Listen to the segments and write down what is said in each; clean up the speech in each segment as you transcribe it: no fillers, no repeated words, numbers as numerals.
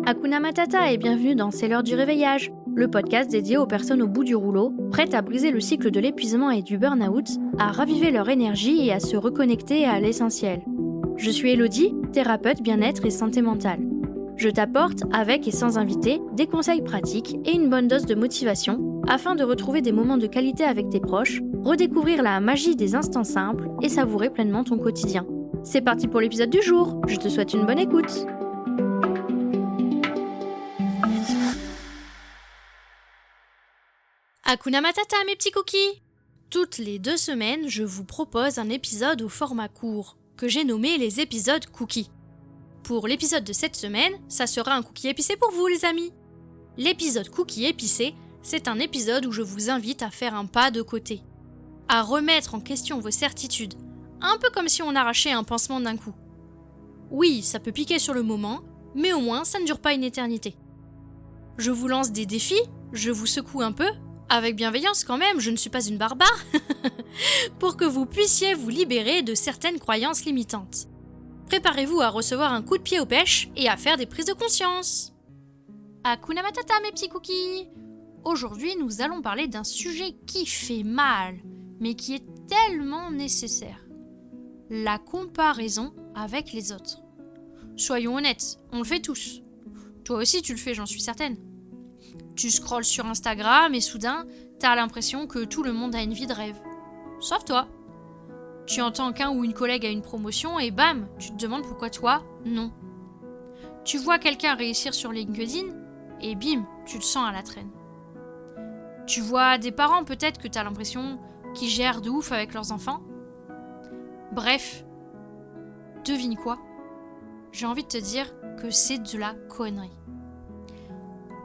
Hakuna Matata et bienvenue dans C'est l'heure du réveillage, le podcast dédié aux personnes au bout du rouleau, prêtes à briser le cycle de l'épuisement et du burn-out, à raviver leur énergie et à se reconnecter à l'essentiel. Je suis Elodie, thérapeute bien-être et santé mentale. Je t'apporte, avec et sans invité, des conseils pratiques et une bonne dose de motivation afin de retrouver des moments de qualité avec tes proches, redécouvrir la magie des instants simples et savourer pleinement ton quotidien. C'est parti pour l'épisode du jour, je te souhaite une bonne écoute. Hakuna Matata mes petits cookies! Toutes les 2 semaines, je vous propose un épisode au format court, que j'ai nommé les épisodes cookies. Pour l'épisode de cette semaine, ça sera un cookie épicé pour vous les amis. L'épisode cookie épicé, c'est un épisode où je vous invite à faire un pas de côté, à remettre en question vos certitudes, un peu comme si on arrachait un pansement d'un coup. Oui, ça peut piquer sur le moment, mais au moins ça ne dure pas une éternité. Je vous lance des défis, je vous secoue un peu, avec bienveillance quand même, je ne suis pas une barbare, pour que vous puissiez vous libérer de certaines croyances limitantes. Préparez-vous à recevoir un coup de pied aux pêches et à faire des prises de conscience. Hakuna Matata mes petits cookies! Aujourd'hui, nous allons parler d'un sujet qui fait mal, mais qui est tellement nécessaire. La comparaison avec les autres. Soyons honnêtes, on le fait tous. Toi aussi tu le fais, j'en suis certaine. Tu scrolles sur Instagram et soudain, t'as l'impression que tout le monde a une vie de rêve. Sauf toi. Tu entends qu'un ou une collègue a une promotion et bam, tu te demandes pourquoi toi, non. Tu vois quelqu'un réussir sur LinkedIn et bim, tu te sens à la traîne. Tu vois des parents peut-être que t'as l'impression qu'ils gèrent de ouf avec leurs enfants. Bref, devine quoi? J'ai envie de te dire que c'est de la connerie.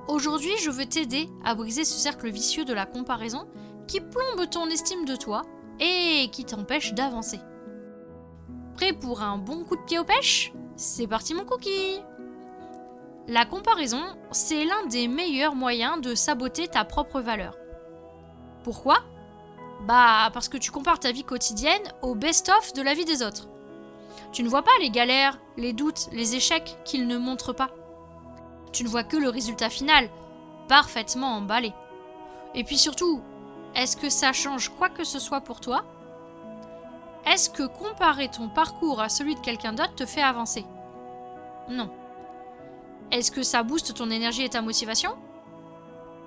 Aujourd'hui, je veux t'aider à briser ce cercle vicieux de la comparaison qui plombe ton estime de toi et qui t'empêche d'avancer. Prêt pour un bon coup de pied aux pêches? C'est parti mon cookie! La comparaison, c'est l'un des meilleurs moyens de saboter ta propre valeur. Pourquoi? Parce que tu compares ta vie quotidienne au best-of de la vie des autres. Tu ne vois pas les galères, les doutes, les échecs qu'ils ne montrent pas. Tu ne vois que le résultat final, parfaitement emballé. Et puis surtout, est-ce que ça change quoi que ce soit pour toi? Est-ce que comparer ton parcours à celui de quelqu'un d'autre te fait avancer? Non. Est-ce que ça booste ton énergie et ta motivation?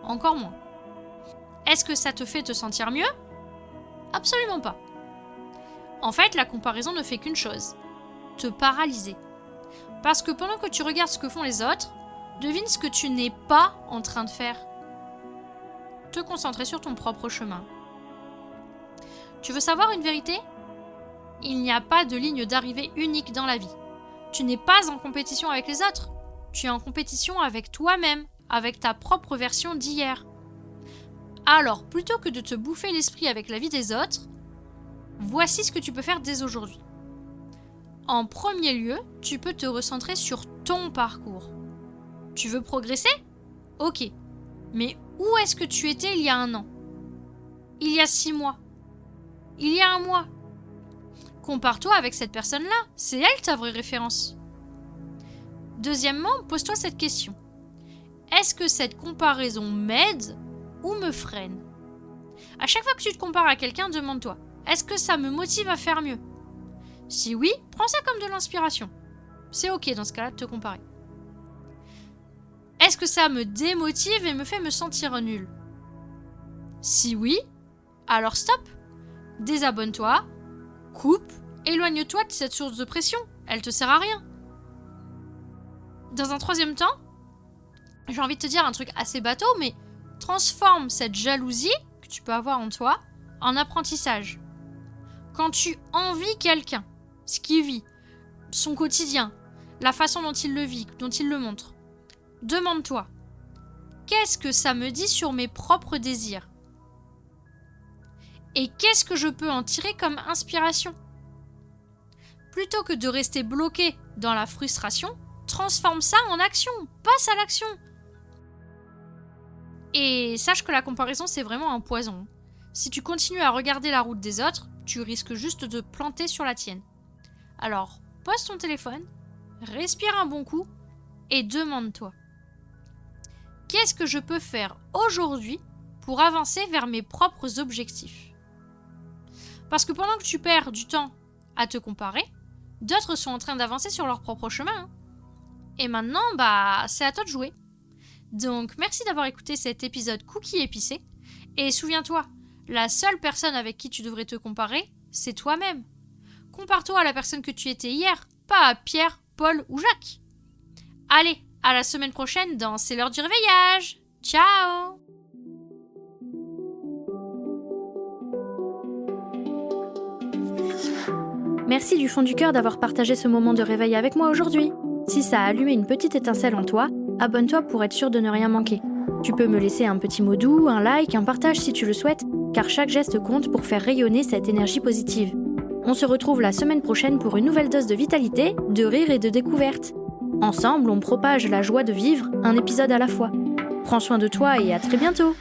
Encore moins. Est-ce que ça te fait te sentir mieux? Absolument pas. En fait, la comparaison ne fait qu'une chose, te paralyser. Parce que pendant que tu regardes ce que font les autres, devine ce que tu n'es pas en train de faire. Te concentrer sur ton propre chemin. Tu veux savoir une vérité? Il n'y a pas de ligne d'arrivée unique dans la vie. Tu n'es pas en compétition avec les autres. Tu es en compétition avec toi-même, avec ta propre version d'hier. Alors, plutôt que de te bouffer l'esprit avec la vie des autres, voici ce que tu peux faire dès aujourd'hui. En premier lieu, tu peux te recentrer sur ton parcours. Tu veux progresser? Ok. Mais où est-ce que tu étais il y a 1 an? Il y a 6 mois? Il y a 1 mois? Compare-toi avec cette personne-là, c'est elle ta vraie référence. Deuxièmement, pose-toi cette question. Est-ce que cette comparaison m'aide ou me freine? À chaque fois que tu te compares à quelqu'un, demande-toi, est-ce que ça me motive à faire mieux? Si oui, prends ça comme de l'inspiration. C'est ok dans ce cas-là de te comparer. Est-ce que ça me démotive et me fait me sentir nul? Si oui, alors stop. Désabonne-toi, coupe, éloigne-toi de cette source de pression. Elle te sert à rien. Dans un troisième temps, j'ai envie de te dire un truc assez bateau, mais transforme cette jalousie que tu peux avoir en toi en apprentissage. Quand tu envies quelqu'un, ce qu'il vit, son quotidien, la façon dont il le vit, dont il le montre, demande-toi, qu'est-ce que ça me dit sur mes propres désirs? Et qu'est-ce que je peux en tirer comme inspiration? Plutôt que de rester bloqué dans la frustration, transforme ça en action, passe à l'action. Et sache que la comparaison, c'est vraiment un poison. Si tu continues à regarder la route des autres, tu risques juste de te planter sur la tienne. Alors, pose ton téléphone, respire un bon coup et demande-toi, qu'est-ce que je peux faire aujourd'hui pour avancer vers mes propres objectifs? Parce que pendant que tu perds du temps à te comparer, d'autres sont en train d'avancer sur leur propre chemin. Et maintenant, c'est à toi de jouer. Donc, merci d'avoir écouté cet épisode cookie épicé. Et souviens-toi, la seule personne avec qui tu devrais te comparer, c'est toi-même. Compare-toi à la personne que tu étais hier, pas à Pierre, Paul ou Jacques. Allez, à la semaine prochaine dans C'est l'heure du réveillage. Ciao! Merci du fond du cœur d'avoir partagé ce moment de réveil avec moi aujourd'hui. Si ça a allumé une petite étincelle en toi, abonne-toi pour être sûr de ne rien manquer. Tu peux me laisser un petit mot doux, un like, un partage si tu le souhaites, car chaque geste compte pour faire rayonner cette énergie positive. On se retrouve la semaine prochaine pour une nouvelle dose de vitalité, de rire et de découverte. Ensemble, on propage la joie de vivre, un épisode à la fois. Prends soin de toi et à très bientôt!